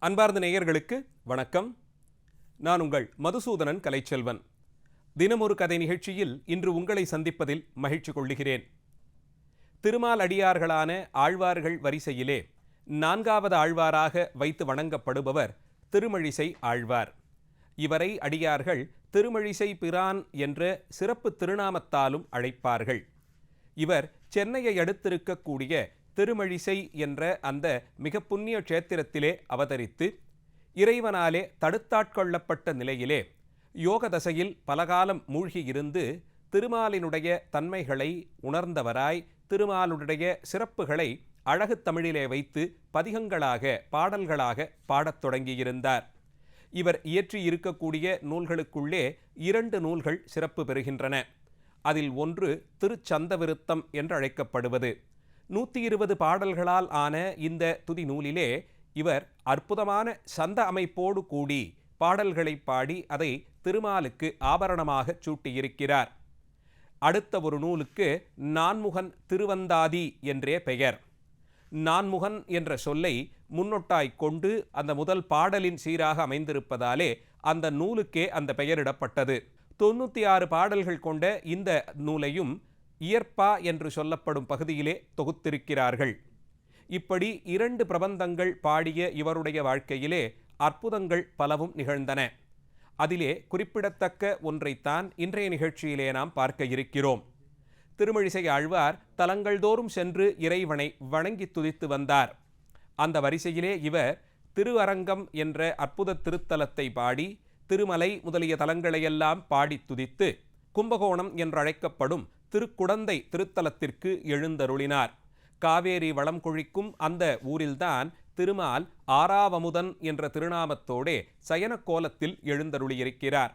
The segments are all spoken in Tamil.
அன்பார்ந்த நேயர்களுக்கு வணக்கம். நான் உங்கள் மதுசூதனன் கலைச்செல்வன். தினமொரு கதை நிகழ்ச்சியில் இன்று உங்களை சந்திப்பதில் மகிழ்ச்சி கொள்ளுகிறேன். திருமால் அடியார்களான ஆழ்வார்கள் வரிசையிலே 4வது ஆழ்வாராக வைத்து வணங்கப்படுபவர் திருமழிசை ஆழ்வார். இவரை அடியார்கள் திருமழிசை பிரான் என்ற சிறப்பு திருநாமத்தாலும் அழைப்பார்கள். இவர் சென்னையை அடுத்திருக்கக்கூடிய திருமழிசை என்ற அந்த மிக புண்ணிய க்ஷேத்திரத்திலே அவதரித்து இறைவனாலே தடுத்தாட்கொள்ளப்பட்ட நிலையிலே யோக தசையில் பலகாலம் மூழ்கியிருந்து திருமாலினுடைய தன்மைகளை உணர்ந்தவராய் திருமாலுடைய சிறப்புகளை அழகு தமிழிலே வைத்து பதிகங்களாக பாடல்களாக பாடத் தொடங்கியிருந்தார். இவர் இயற்றியிருக்கக்கூடிய நூல்களுக்குள்ளே 2 நூல்கள் சிறப்பு பெறுகின்றன. அதில் ஒன்று திருச்சந்தவிருத்தம் என்று அழைக்கப்படுவது. 120 பாடல்களால் ஆன இந்த துதி நூலிலே இவர் அற்புதமான சந்த அமைப்போடு கூடி பாடல்களை பாடி அதை திருமாலுக்கு ஆபரணமாக சூட்டியிருக்கிறார். அடுத்த ஒரு நூலுக்கு நான்முகன் திருவந்தாதி என்றே பெயர். நான்முகன் என்ற சொல்லை முன்னொட்டாய் கொண்டு அந்த முதல் பாடலின் சீராக அமைந்திருப்பதாலே அந்த நூலுக்கே அந்த பெயரிடப்பட்டது. 96 பாடல்கள் கொண்ட இந்த நூலையும் இயற்பா என்று சொல்லப்படும் பகுதியிலே தொகுத்திருக்கிறார்கள். இப்படி 2 பிரபந்தங்கள் பாடிய இவருடைய வாழ்க்கையிலே அற்புதங்கள் பலவும் நிகழ்ந்தன. அதிலே குறிப்பிடத்தக்க ஒன்றைத்தான் இன்றைய நிகழ்ச்சியிலே நாம் பார்க்க இருக்கிறோம். திருமழிசை ஆழ்வார் தலங்கள் தோறும் சென்று இறைவனை வணங்கி துதித்து வந்தார். அந்த வரிசையிலே இவர் திருவரங்கம் என்ற அற்புத திருத்தலத்தை பாடி திருமலை முதலிய தலங்களையெல்லாம் பாடி துதித்து கும்பகோணம் என்றழைக்கப்படும் திருக்குடந்தை திருத்தலத்திற்கு எழுந்தருளினார். காவேரி வளம் கொழிக்கும் அந்த ஊரில்தான் திருமால் ஆறாவமுதன் என்ற திருநாமத்தோடே சயன கோலத்தில் எழுந்தருளியிருக்கிறார்.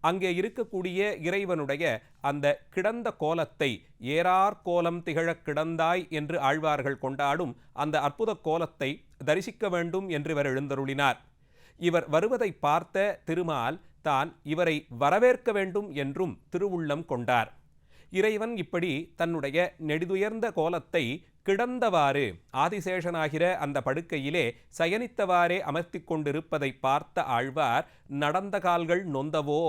அங்கே இருக்கக்கூடிய இறைவனுடைய அந்த கிடந்த கோலத்தை ஏறார் கோலம் திகழக் கிடந்தாய் என்று ஆழ்வார்கள் கொண்டாடும் அந்த அற்புத கோலத்தை தரிசிக்க வேண்டும் என்று இவர் எழுந்தருளினார். இவர் வருவதை பார்த்த திருமால் தான் இவரை வரவேற்க வேண்டும் என்றும் திருவுள்ளம் கொண்டார். இறைவன் இப்படி தன்னுடைய நெடுதுயர்ந்த கோலத்தை கிடந்தவாறு ஆதிசேஷனாகிற அந்த படுக்கையிலே சயனித்தவாறே அமர்த்தி கொண்டிருப்பதை பார்த்த ஆழ்வார் நடந்த கால்கள் நொந்தவோ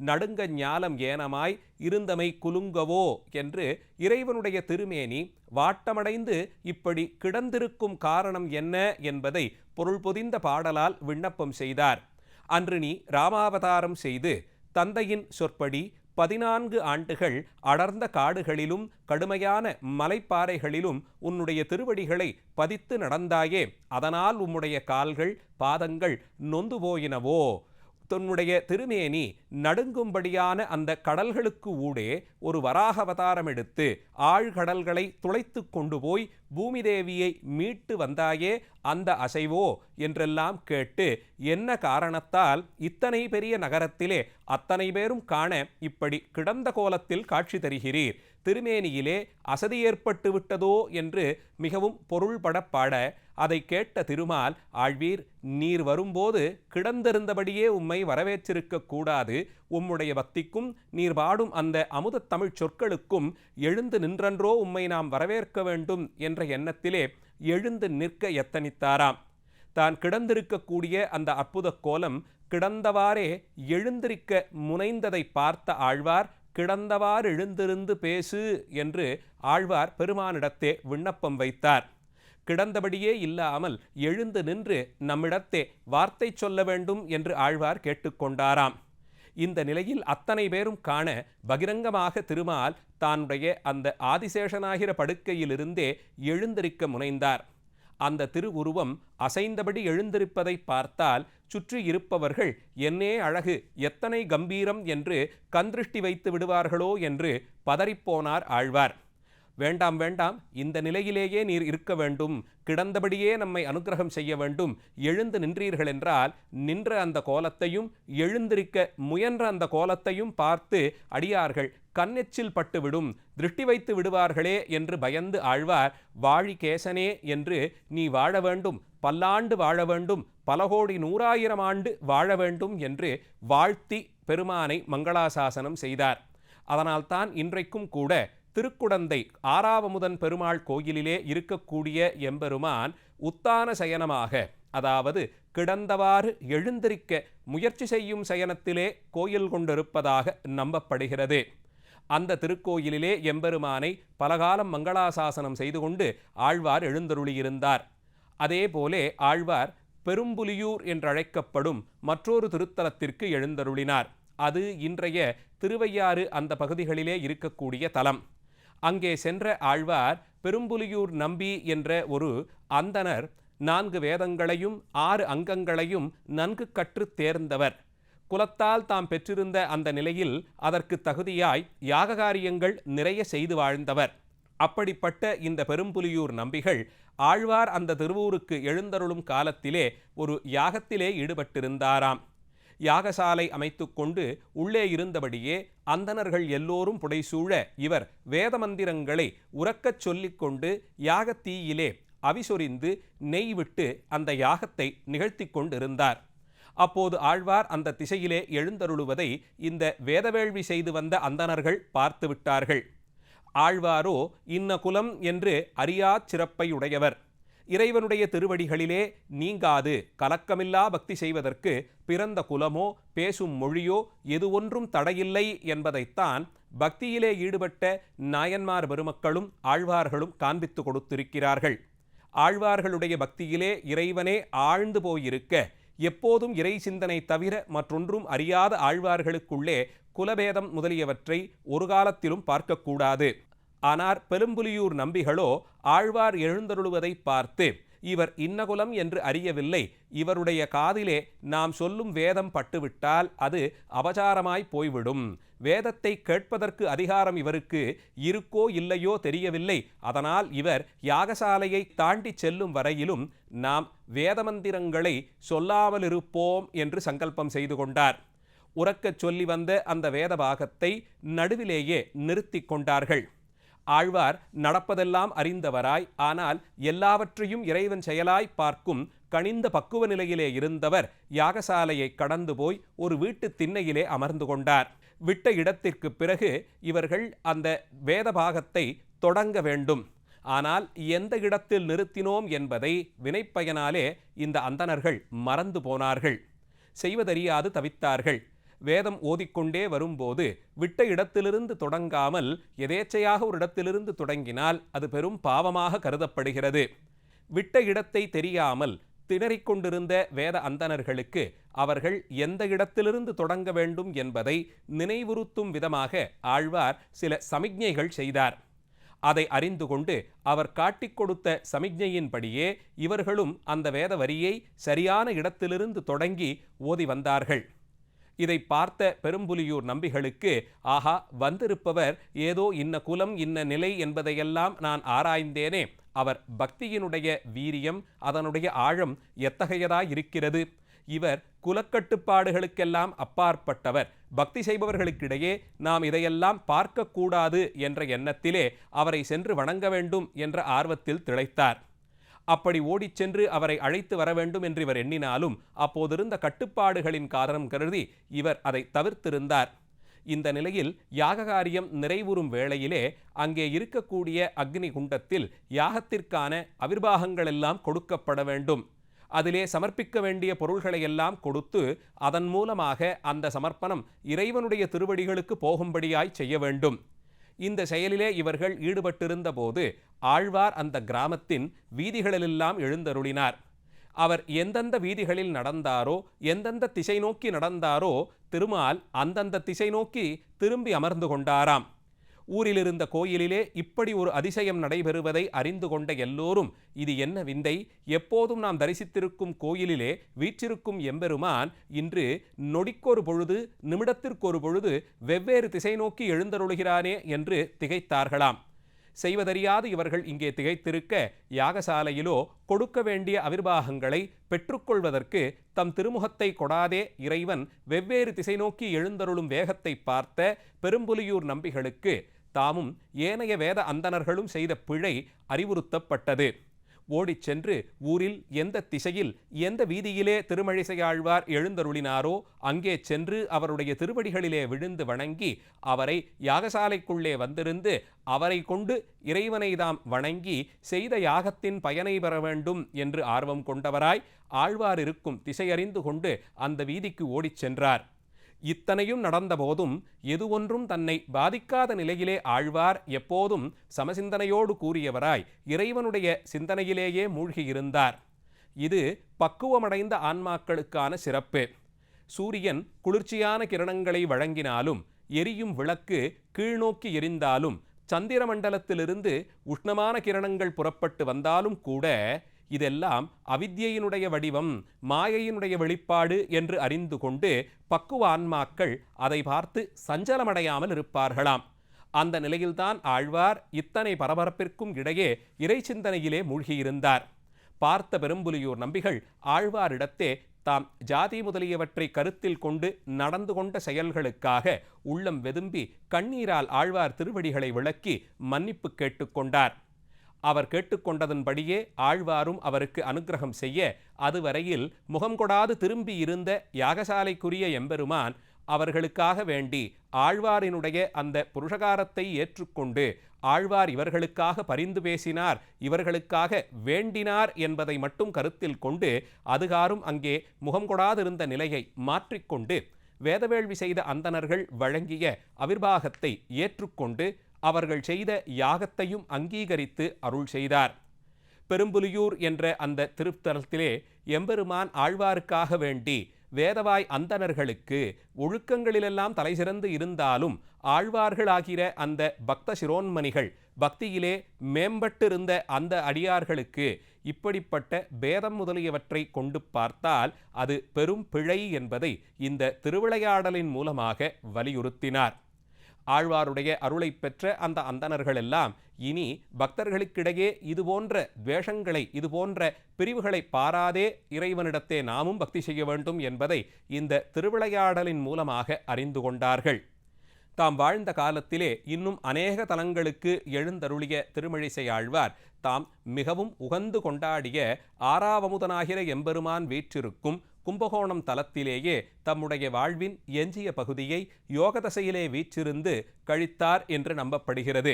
நடுங்க ஞாலம் ஏனமாய் இருந்தமை குலுங்கவோ என்று இறைவனுடைய திருமேனி வாட்டமடைந்து இப்படி கிடந்திருக்கும் காரணம் என்ன என்பதை பொருள் பொதிந்த பாடலால் விண்ணப்பம் செய்தார். அன்று நீ ராமாவதாரம் செய்து தந்தையின் சொற்படி 14 ஆண்டுகள் அடர்ந்த காடுகளிலும் கடுமையான மலைப்பாறைகளிலும் உன்னுடைய திருவடிகளை பதித்து நடந்தாயே, அதனால் உம்முடைய கால்கள் பாதங்கள் நொந்து போயினவோ? தன்னுடைய திருமேனி நடுங்கும்படியான அந்த கடல்களுக்கு ஊடே ஒரு வராக அவதாரம் எடுத்து ஆழ்கடல்களை துளைத்து கொண்டு போய் பூமி தேவியை மீட்டு வந்தாயே, அந்த அசைவோ என்றெல்லாம் கேட்டு என்ன காரணத்தால் இத்தனை பெரிய நகரத்திலே அத்தனை பேரும் காண இப்படி கிடந்த கோலத்தில் காட்சி தருகிறீர்? திருமேனியிலே அசதி ஏற்பட்டு விட்டதோ என்று மிகவும் பொருள்பட பாட அதை கேட்ட திருமால், ஆழ்வீர், நீர் வரும்போது கிடந்திருந்தபடியே உம்மை வரவேற்றிருக்க கூடாது. உம்முடைய பக்திக்கும் நீர் பாடும் அந்த அமுத தமிழ் சொற்களுக்கும் எழுந்து நின்றன்றோ உம்மை நாம் வரவேற்க வேண்டும் என்ற எண்ணத்திலே எழுந்து நிற்க எத்தனித்தாராம். தான் கிடந்திருக்கக்கூடிய அந்த அற்புத கோலம் கிடந்தவாறே எழுந்திருக்க முனைந்ததை பார்த்த ஆழ்வார் கிடந்தவாறு எழுந்திருந்து பேசு என்று ஆழ்வார் பெருமானிடத்தே விண்ணப்பம் வைத்தார். கிடந்தபடியே இல்லாமல் எழுந்து நின்று நம்மிடத்தே வார்த்தை சொல்ல வேண்டும் என்று ஆழ்வார் கேட்டுக்கொண்டாராம். இந்த நிலையில் அத்தனை பேரும் காண பகிரங்கமாக திருமால் தானுடைய அந்த ஆதிசேஷனாகிற படுக்கையிலிருந்தே எழுந்திருக்க முனைந்தார். அந்த திருவுருவம் அசைந்தபடி எழுந்திருப்பதை பார்த்தால் சுற்றி இருப்பவர்கள் என்னே அழகு, எத்தனை கம்பீரம் என்று கண்திருஷ்டி வைத்து விடுவார்களோ என்று பதறிப்போனார் ஆழ்வார். வேண்டாம் வேண்டாம், இந்த நிலையிலேயே நீர் இருக்க வேண்டும், கிடந்தபடியே நம்மை அனுக்கிரகம் செய்ய வேண்டும். எழுந்து நின்றீர்கள் என்றால் நின்ற அந்த கோலத்தையும் எழுந்திருக்க முயன்ற அந்த கோலத்தையும் பார்த்து அடியார்கள் கண்ணெச்சில் பட்டுவிடும், திருஷ்டி வைத்து விடுவார்களே என்று பயந்து ஆழ்வார், வாழி கேசனே என்று நீ வாழ வேண்டும், பல்லாண்டு வாழ வேண்டும், பல கோடி 100,000 ஆண்டு வாழ வேண்டும் என்று வாழ்த்தி பெருமானை மங்களாசாசனம் செய்தார். அதனால்தான் இன்றைக்கும் கூட திருக்குடந்தை ஆறாவமுதன் பெருமாள் கோயிலிலே இருக்கக்கூடிய எம்பெருமான் உத்தான சயனமாக அதாவது கிடந்தவாறு எழுந்திருக்க முயற்சி செய்யும் சயனத்திலே கோயில் கொண்டிருப்பதாக நம்பப்படுகிறது. அந்த திருக்கோயிலிலே எம்பெருமானை பலகாலம் மங்களாசாசனம் செய்து கொண்டு ஆழ்வார் எழுந்தருளியிருந்தார். அதேபோலே ஆழ்வார் பெரும்புலியூர் என்றழைக்கப்படும் மற்றொரு திருத்தலத்திற்கு எழுந்தருளினார். அது இன்றைய திருவையாறு அந்த பகுதிகளிலே இருக்கக்கூடிய தலம். அங்கே சென்ற ஆழ்வார் பெரும்புலியூர் நம்பி என்ற ஒரு அந்தணர் 4 வேதங்களையும் 6 அங்கங்களையும் நன்கு கற்று தேர்ந்தவர். குலத்தால் தாம் பெற்றிருந்த அந்த நிலையில் அதற்கு தகுதியாய் யாக காரியங்கள் நிறைய செய்து வாழ்ந்தவர். அப்படிப்பட்ட இந்த பெரும்புலியூர் நம்பிகள் ஆழ்வார் அந்த திருவூருக்கு எழுந்தருளும் காலத்திலே ஒரு யாகத்திலே ஈடுபட்டிருந்தாராம். யாகசாலை அமைத்து கொண்டு உள்ளே இருந்தபடியே அந்தணர்கள் எல்லோரும் புடைசூழ இவர் வேத மந்திரங்களை உறக்கச் சொல்லிக்கொண்டு யாகத்தீயிலே அவிசொரிந்து நெய் விட்டு அந்த யாகத்தை நிகழ்த்தி கொண்டிருந்தார். அப்போது ஆழ்வார் அந்த திசையிலே எழுந்தருளுவதை இந்த வேதவேள்வி செய்து வந்த அந்தணர்கள் பார்த்து விட்டார்கள். ஆழ்வாரோ இன்ன குலம் என்று அறியாச் சிறப்பையுடையவர். இறைவனுடைய திருவடிகளிலே நீங்காது கலக்கமில்லா பக்தி செய்வதற்கு பிறந்த குலமோ பேசும் மொழியோ எது ஒன்றும் தடையில்லை என்பதைத்தான் பக்தியிலே ஈடுபட்ட நாயன்மார் பெருமக்களும் ஆழ்வார்களும் காண்பித்து கொடுத்திருக்கிறார்கள். ஆழ்வார்களுடைய பக்தியிலே இறைவனே ஆழ்ந்து போயிருக்க எப்போதும் இறை சிந்தனை தவிர மற்றொன்றும் அறியாத ஆழ்வார்களுக்குள்ளே குலபேதம் முதலியவற்றை ஒரு காலத்திலும் பார்க்கக்கூடாது. ஆனால் பெரும்புலியூர் நம்பிகளோ ஆழ்வார் எழுந்தருளுவதை பார்த்து இவர் இன்னகுலம் என்று அறியவில்லை. இவருடைய காதிலே நாம் சொல்லும் வேதம் பட்டுவிட்டால் அது அபசாரமாய் போய்விடும். வேதத்தை கேட்பதற்கு அதிகாரம் இவருக்கு இருக்கோ இல்லையோ தெரியவில்லை. அதனால் இவர் யாகசாலையை தாண்டி செல்லும் வரையிலும் நாம் வேதமந்திரங்களை சொல்லாமலிருப்போம் என்று சங்கல்பம் செய்து கொண்டார். உறக்கச் சொல்லி வந்த அந்த வேத பாகத்தை நடுவிலேயே நிறுத்தி கொண்டார்கள். ஆழ்வார் நடப்பதெல்லாம் அறிந்தவராய், ஆனால் எல்லாவற்றையும் இறைவன் செயலாய் பார்க்கும் கனிந்த பக்குவ நிலையிலே இருந்தவர் யாகசாலையை கடந்து போய் ஒரு வீட்டு திண்ணையிலே அமர்ந்து கொண்டார். விட்ட இடத்திற்கு பிறகு இவர்கள் அந்த வேத பாகத்தை தொடங்க வேண்டும். ஆனால் எந்த இடத்தில் நிறுத்தினோம் என்பதை வினைப்பயனாலே இந்த அந்தணர்கள் மறந்து போனார்கள். செய்வதறியாது தவித்தார்கள். வேதம் ஓதிக்கொண்டே வரும்போது விட்ட இடத்திலிருந்து தொடங்காமல் எதேச்சையாக ஒரு இடத்திலிருந்து தொடங்கினால் அது பெரும் பாவமாக கருதப்படுகிறது. விட்ட இடத்தை தெரியாமல் திணறிக்கொண்டிருந்த வேத அந்தணர்களுக்கு அவர்கள் எந்த இடத்திலிருந்து தொடங்க வேண்டும் என்பதை நினைவுறுத்தும் விதமாக ஆழ்வார் சில சமிக்ஞைகள் செய்தார். அதை அறிந்து கொண்டு அவர் காட்டிக் கொடுத்த சமிக்ஞையின்படியே இவர்களும் அந்த வேத வரியை சரியான இடத்திலிருந்து தொடங்கி ஓதி வந்தார்கள். இதை பார்த்த பெரும்புலியூர் நம்பிகளுக்கு ஆஹா, வந்திருப்பவர் ஏதோ இன்ன குலம் இன்ன நிலை என்பதையெல்லாம் நான் ஆராய்ந்தேனே. அவர் பக்தியினுடைய வீரியம், அதனுடைய ஆழம் எத்தகையதாயிருக்கிறது. இவர் குலக்கட்டுப்பாடுகளுக்கெல்லாம் அப்பாற்பட்டவர். பக்தி செய்பவர்களுக்கிடையே நாம் இதையெல்லாம் பார்க்கக்கூடாது என்ற எண்ணத்திலே அவரை சென்று வணங்க வேண்டும் என்ற ஆர்வத்தில் திளைத்தார். அப்படி ஓடிச் சென்று அவரை அழைத்து வர வேண்டும் என்று இவர் எண்ணினாலும் அப்போதிருந்த கட்டுப்பாடுகளின் காரணம் கருதி இவர் அதை தவிர்த்திருந்தார். இந்த நிலையில் யாக காரியம் நிறைவுறும் வேளையிலே அங்கே இருக்கக்கூடிய அக்னி குண்டத்தில் யாகத்திற்கான அவிர்வாகங்களெல்லாம் கொடுக்கப்பட வேண்டும். அதிலே சமர்ப்பிக்க வேண்டிய பொருள்களையெல்லாம் கொடுத்து அதன் மூலமாக அந்த சமர்ப்பணம் இறைவனுடைய திருவடிகளுக்கு போகும்படியாய் செய்ய வேண்டும். இந்த செயலிலே இவர்கள் ஈடுபட்டிருந்த போது ஆழ்வார் அந்த கிராமத்தின் வீதிகளிலெல்லாம் எழுந்தருளினார். அவர் எந்தெந்த வீதிகளில் நடந்தாரோ, எந்தெந்த திசை நோக்கி நடந்தாரோ, திருமால் அந்தந்த திசை நோக்கி திரும்பி அமர்ந்து கொண்டாராம். ஊரிலிருந்த கோயிலிலே இப்படி ஒரு அதிசயம் நடைபெறுவதை அறிந்து கொண்ட எல்லோரும் இது என்ன விந்தை, எப்போதும் நாம் தரிசித்திருக்கும் கோயிலிலே வீற்றிருக்கும் எம்பெருமான் இன்று நொடிக்கொரு பொழுது நிமிடத்திற்கொரு பொழுது வெவ்வேறு திசை நோக்கி எழுந்தருளுகிறானே என்று திகைத்தார்களாம். செய்வதறியாது இவர்கள் இங்கே திகைத்திருக்க யாகசாலையிலோ கொடுக்க வேண்டிய அவிர்வாகங்களை பெற்றுக்கொள்வதற்கு தம் திருமுகத்தை கொடாதே இறைவன் வெவ்வேறு திசை நோக்கி எழுந்தருளும் வேகத்தை பார்த்த பெரும்புலியூர் நம்பிகளுக்கு தாமும் ஏனைய வேத அந்தணர்களும் செய்த பிழை அறிவுறுத்தப்பட்டது. ஓடிச் சென்று ஊரில் எந்த திசையில் எந்த வீதியிலே திருமழிசையாழ்வார் எழுந்தருளினாரோ அங்கே சென்று அவருடைய திருவடிகளிலே விழுந்து வணங்கி அவரை யாகசாலைக்குள்ளே வந்திருந்து அவரை கொண்டு இறைவனை தாம் வணங்கி செய்த யாகத்தின் பயனை பெற வேண்டும் என்று ஆர்வம் கொண்டவராய் ஆழ்வார் இருக்கும் திசையறிந்து கொண்டு அந்த வீதிக்கு ஓடிச் சென்றார். இத்தனையும் நடந்தபோதும் எது ஒன்றும் தன்னை பாதிக்காத நிலையிலே ஆழ்வார் எப்போதும் சமசிந்தனையோடு கூறியவராய் இறைவனுடைய சிந்தனையிலேயே மூழ்கியிருந்தார். இது பக்குவமடைந்த ஆன்மாக்களுக்கான சிறப்பு. சூரியன் குளிர்ச்சியான கிரணங்களை வழங்கினாலும் எரியும் விளக்கு கீழ்நோக்கி எரிந்தாலும் சந்திர மண்டலத்திலிருந்து உஷ்ணமான கிரணங்கள் புறப்பட்டு வந்தாலும் கூட இதெல்லாம் அவித்யினுடைய வடிவம், மாயையினுடைய வெளிப்பாடு என்று அறிந்து கொண்டு பக்குவ ஆன்மாக்கள் அதை பார்த்து சஞ்சலமடையாமல் இருப்பார்களாம். அந்த நிலையில்தான் ஆழ்வார் இத்தனை பரபரப்பிற்கும் இடையே இறை சிந்தனையிலே மூழ்கியிருந்தார். பார்த்த பெரும்புலியூர் நம்பிகள் ஆழ்வாரிடத்தே தாம் ஜாதி முதலியவற்றை கருத்தில் கொண்டு நடந்து கொண்ட செயல்களுக்காக உள்ளம் வெதும்பி கண்ணீரால் ஆழ்வார் திருவடிகளை விளக்கி மன்னிப்பு கேட்டுக்கொண்டார். அவர் கேட்டுக்கொண்டதன்படியே ஆழ்வாரும் அவருக்கு அனுக்கிரகம் செய்ய அதுவரையில் முகம் கொடாது திரும்பி இருந்த யாகசாலைக்குரிய எம்பெருமான் அவர்களுக்காக வேண்டி ஆழ்வாரினுடைய அந்த புருஷகாரத்தை ஏற்றுக்கொண்டு ஆழ்வார் இவர்களுக்காக பரிந்து பேசினார், இவர்களுக்காக வேண்டினார் என்பதை மட்டும் கருத்தில் கொண்டு அதுகாரும் அங்கே முகம் கொடாதிருந்த நிலையை மாற்றிக்கொண்டு வேதவேள்வி செய்த அந்தணர்கள் வழங்கிய அவிர்வாகத்தை ஏற்றுக்கொண்டு அவர்கள் செய்த யாகத்தையும் அங்கீகரித்து அருள் செய்தார். பெரும்புலியூர் என்ற அந்த திருத்தலத்திலே எம்பெருமான் ஆழ்வாருக்காக வேண்டி வேதவாய் அந்தணர்களுக்கு ஒழுக்கங்களிலெல்லாம் தலை சிறந்து இருந்தாலும் ஆழ்வார்களாகிற அந்த பக்த சிரோன்மணிகள் பக்தியிலே மேம்பட்டிருந்த அந்த அடியார்களுக்கு இப்படிப்பட்ட பேதம் முதலியவற்றை கொண்டு பார்த்தால் அது பெரும் பிழை என்பதை இந்த திருவிளையாடலின் மூலமாக வலியுறுத்தினார். ஆழ்வாருடைய அருளை பெற்ற அந்த அந்தணர்கள் எல்லாம் இனி பக்தர்களுக்கிடையே இதுபோன்ற துவேஷங்களை இதுபோன்ற பிரிவுகளை பாராதே இறைவனிடத்தே நாமும் பக்தி செய்ய வேண்டும் என்பதை இந்த திருவிளையாடலின் மூலமாக அறிந்து கொண்டார்கள். தாம் வாழ்ந்த காலத்திலே இன்னும் அநேக தலங்களுக்கு எழுந்தருளிய திருமழிசை ஆழ்வார் தாம் மிகவும் உகந்து கொண்டாடிய ஆறாவமுதனாகிற எம்பெருமான் வீற்றிருக்கும் கும்பகோணம் தலத்திலேயே தம்முடைய வாழ்வின் எஞ்சிய பகுதியை யோகதசையிலே வீற்றிருந்து கழித்தார் என்று நம்பப்படுகிறது.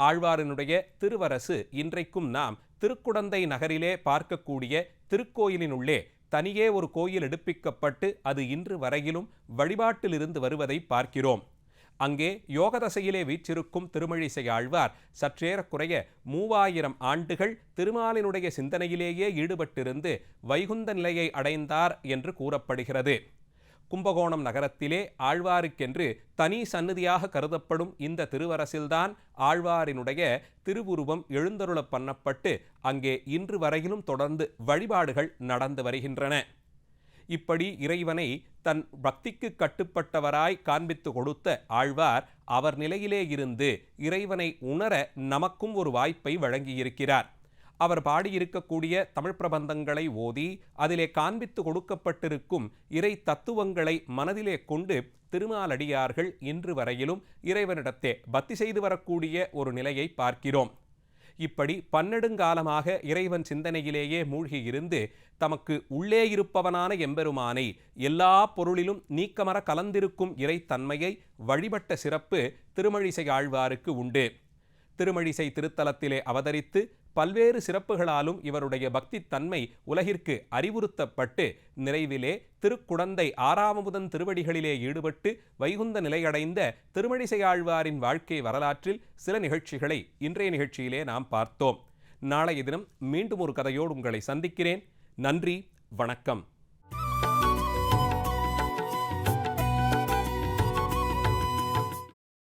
ஆழ்வாரினுடைய திருவரசு இன்றைக்கும் நாம் திருக்குடந்தை நகரிலே பார்க்கக்கூடிய திருக்கோயிலினுள்ளே தனியே ஒரு கோயில் எடுப்பிக்கப்பட்டு அது இன்று வரையிலும் வழிபாட்டிலிருந்து வருவதை பார்க்கிறோம். அங்கே யோகதசையிலே வீற்றிருக்கும் திருமழிசை ஆழ்வார் சற்றேறக்குறைய 3000 ஆண்டுகள் திருமாலினுடைய சிந்தனையிலேயே ஈடுபட்டிருந்து வைகுந்த நிலையை அடைந்தார் என்று கூறப்படுகிறது. கும்பகோணம் நகரத்திலே ஆழ்வாருக்கென்று தனி சந்நிதியாக கருதப்படும் இந்த திருவரசில்தான் ஆழ்வாரினுடைய திருவுருவம் எழுந்தருள பண்ணப்பட்டு அங்கே இன்று வரையிலும் தொடர்ந்து வழிபாடுகள் நடந்து வருகின்றன. இப்படி இறைவனை தன் பக்திக்கு கட்டுப்பட்டவராய் காண்பித்து கொடுத்த ஆழ்வார் அவர் நிலையிலே இருந்து இறைவனை உணர நமக்கும் ஒரு வாய்ப்பை வழங்கியிருக்கிறார். அவர் பாடியிருக்கக்கூடிய தமிழ் பிரபந்தங்களை ஓதி அதிலே காண்பித்து கொடுக்கப்பட்டிருக்கும் இறை தத்துவங்களை மனதிலே கொண்டு திருமாலடியார்கள் இன்று வரையிலும் இறைவனிடத்தே பக்தி செய்து வரக்கூடிய ஒரு நிலையை பார்க்கிறோம். இப்படி பன்னெடுங்காலமாக இறைவன் சிந்தனையிலேயே மூழ்கியிருந்து தமக்கு உள்ளே இருப்பவனான எம்பெருமானை எல்லா பொருளிலும் நீக்கமர கலந்திருக்கும் இறைத்தன்மையை வழிபட்ட சிறப்பு திருமழிசை ஆழ்வாருக்கு உண்டு. திருமழிசை திருத்தலத்திலே அவதரித்து பல்வேறு சிறப்புகளாலும் இவருடைய பக்தி தன்மை உலகிற்கு அறிவுறுத்தப்பட்டு நிறைவிலே திருக்குடந்தை ஆறாவமுதன் திருவடிகளிலே ஈடுபட்டு வைகுந்த நிலையடைந்த திருமழிசை ஆழ்வாரின் வாழ்க்கை வரலாற்றில் சில நிகழ்ச்சிகளை இன்றைய நிகழ்ச்சியிலே நாம் பார்த்தோம். நாளைய தினம் மீண்டும் ஒரு கதையோடு உங்களை சந்திக்கிறேன். நன்றி, வணக்கம்.